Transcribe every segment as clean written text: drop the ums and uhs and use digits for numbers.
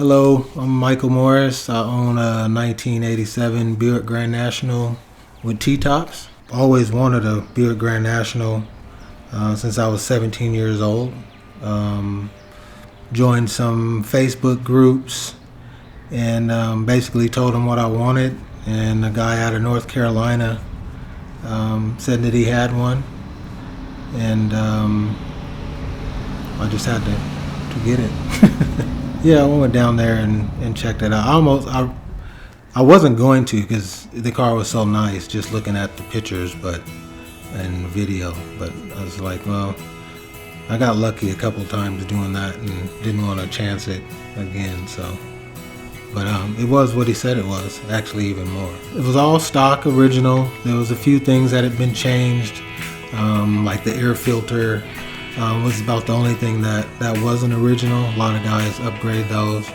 Hello, I'm Michael Morris. I own a 1987 Buick Grand National with T-tops. Always wanted a Buick Grand National since I was 17 years old. Joined some Facebook groups and basically told them what I wanted. And a guy out of North Carolina said that he had one. And I just had to get it. Yeah, I went down there and checked it out. I wasn't going to because the car was so nice, just looking at the pictures, and video. But I was like, well, I got lucky a couple times doing that and didn't want to chance it again. So, but it was what he said it was. Actually, even more. It was all stock, original. There was a few things that had been changed, like the air filter. Was about the only thing that wasn't original. A lot of guys upgrade those.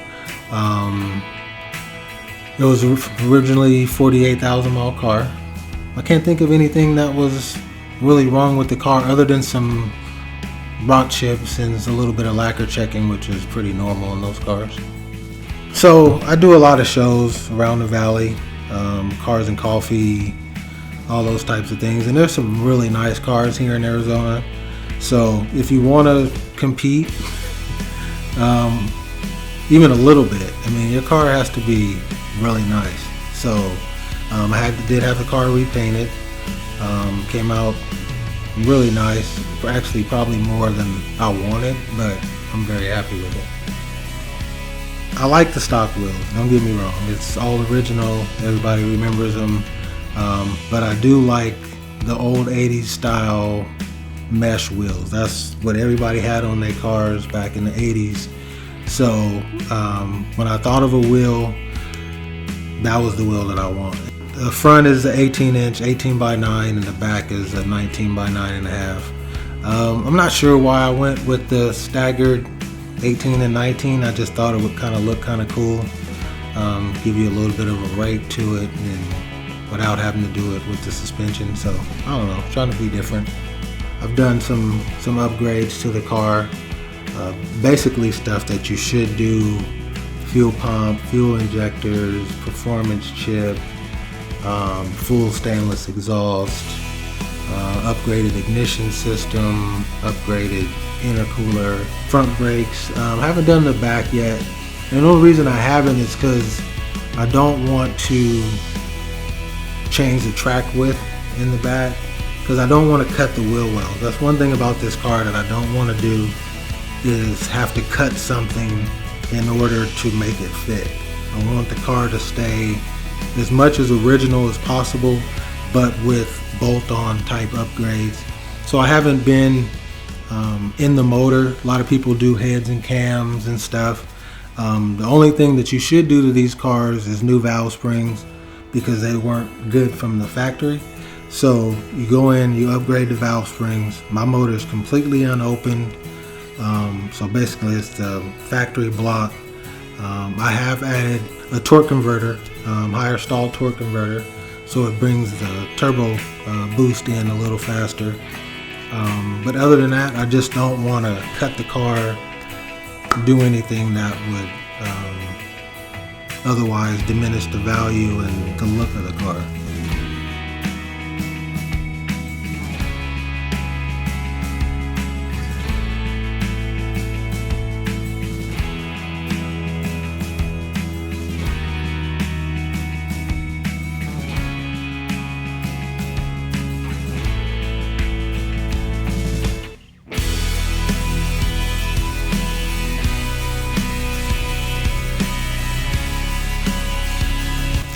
It was originally 48,000 mile car. I can't think of anything that was really wrong with the car other than some rock chips and a little bit of lacquer checking, which is pretty normal in those cars. So I do a lot of shows around the valley, Cars and Coffee, all those types of things. And there's some really nice cars here in Arizona. So if you want to compete, even a little bit, I mean, your car has to be really nice. So I did have the car repainted. Came out really nice. Actually, probably more than I wanted, but I'm very happy with it. I like the stock wheels. Don't get me wrong. It's all original. Everybody remembers them. But I do like the old 80s style mesh wheels. That's what everybody had on their cars back in the 80s. So when I thought of a wheel, that was the wheel that I wanted. The front is the 18-inch, 18 by 9, and the back is a 19 by 9.5. I'm not sure why I went with the staggered 18 and 19. I just thought it would kind of look kind of cool, give you a little bit of a rake to it, and without having to do it with the suspension. So I don't know, trying to be different. I've done some upgrades to the car, basically stuff that you should do: fuel pump, fuel injectors, performance chip, full stainless exhaust, upgraded ignition system, upgraded intercooler, front brakes. I haven't done the back yet, and the only reason I haven't is because I don't want to change the track width in the back, because I don't want to cut the wheel wells. That's one thing about this car that I don't want to do, is have to cut something in order to make it fit. I want the car to stay as much as original as possible, but with bolt-on type upgrades. So I haven't been in the motor. A lot of people do heads and cams and stuff. The only thing that you should do to these cars is new valve springs, because they weren't good from the factory. So you go in, you upgrade the valve springs. My motor is completely unopened. So basically it's the factory block. I have added a torque converter, higher stall torque converter, so it brings the turbo boost in a little faster. But other than that, I just don't want to cut the car, do anything that would otherwise diminish the value and the look of the car.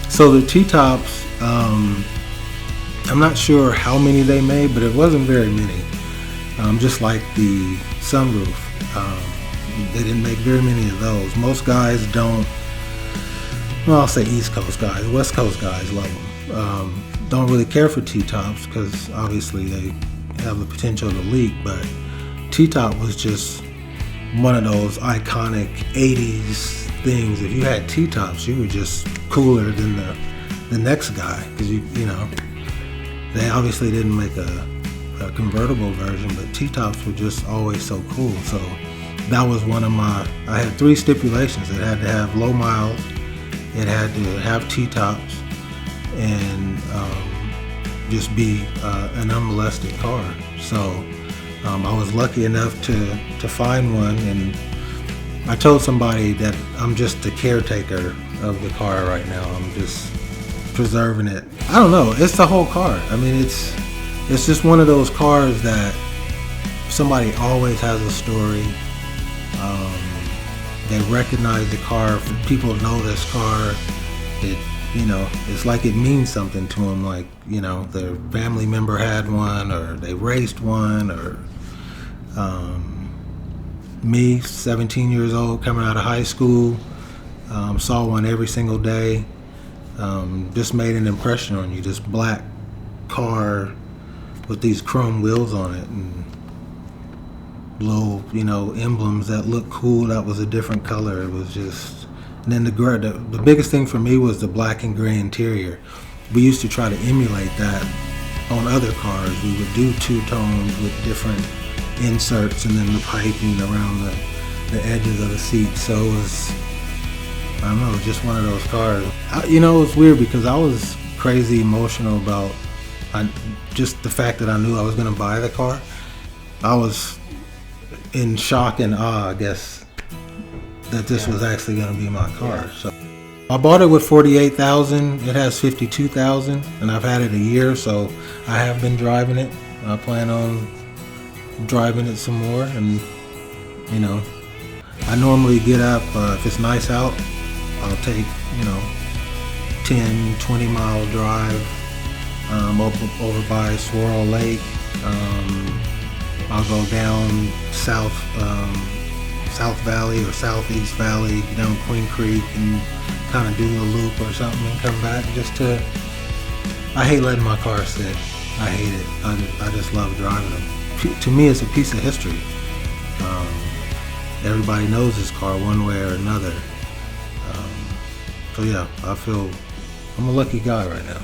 So the T-tops, I'm not sure how many they made, but it wasn't very many. Just like the sunroof, they didn't make very many of those. Most guys don't, well, I'll say East Coast guys, West Coast guys love them. Don't really care for T-tops because obviously they have the potential to leak, but T-top was just one of those iconic 80s things. If you had T-tops, you were just cooler than the next guy, because you know, they obviously didn't make a convertible version, but T-tops were just always so cool. So that was one of I had 3 stipulations. It had to have low miles, it had to have T-tops, and just be an unmolested car. So I was lucky enough to find one, and I told somebody that I'm just the caretaker of the car right now. I'm just preserving it. I don't know, it's the whole car. I mean, it's just one of those cars that somebody always has a story. They recognize the car. People know this car. It's like it means something to them. Like, their family member had one, or they raced one, or me, 17 years old, coming out of high school, saw one every single day. Just made an impression on you. This black car with these chrome wheels on it, and little, emblems that looked cool. That was a different color. It was just, and then the biggest thing for me was the black and gray interior. We used to try to emulate that on other cars. We would do 2-tones with different inserts, and then the piping around the edges of the seat. So it was, I don't know, just one of those cars. It was weird because I was crazy emotional about just the fact that I knew I was going to buy the car. I was in shock and awe, I guess, that this was actually going to be my car. So I bought it with 48,000. It has 52,000, and I've had it a year, so I have been driving it. I plan on driving it some more, and I normally get up, if it's nice out, I'll take 10-20 mile drive over by Swirl Lake. I'll go down South Valley or Southeast Valley, down Queen Creek, and kind of do a loop or something, and come back I hate letting my car sit. I hate it. I just love driving them. To me, it's a piece of history. Everybody knows this car one way or another. So yeah, I feel I'm a lucky guy right now.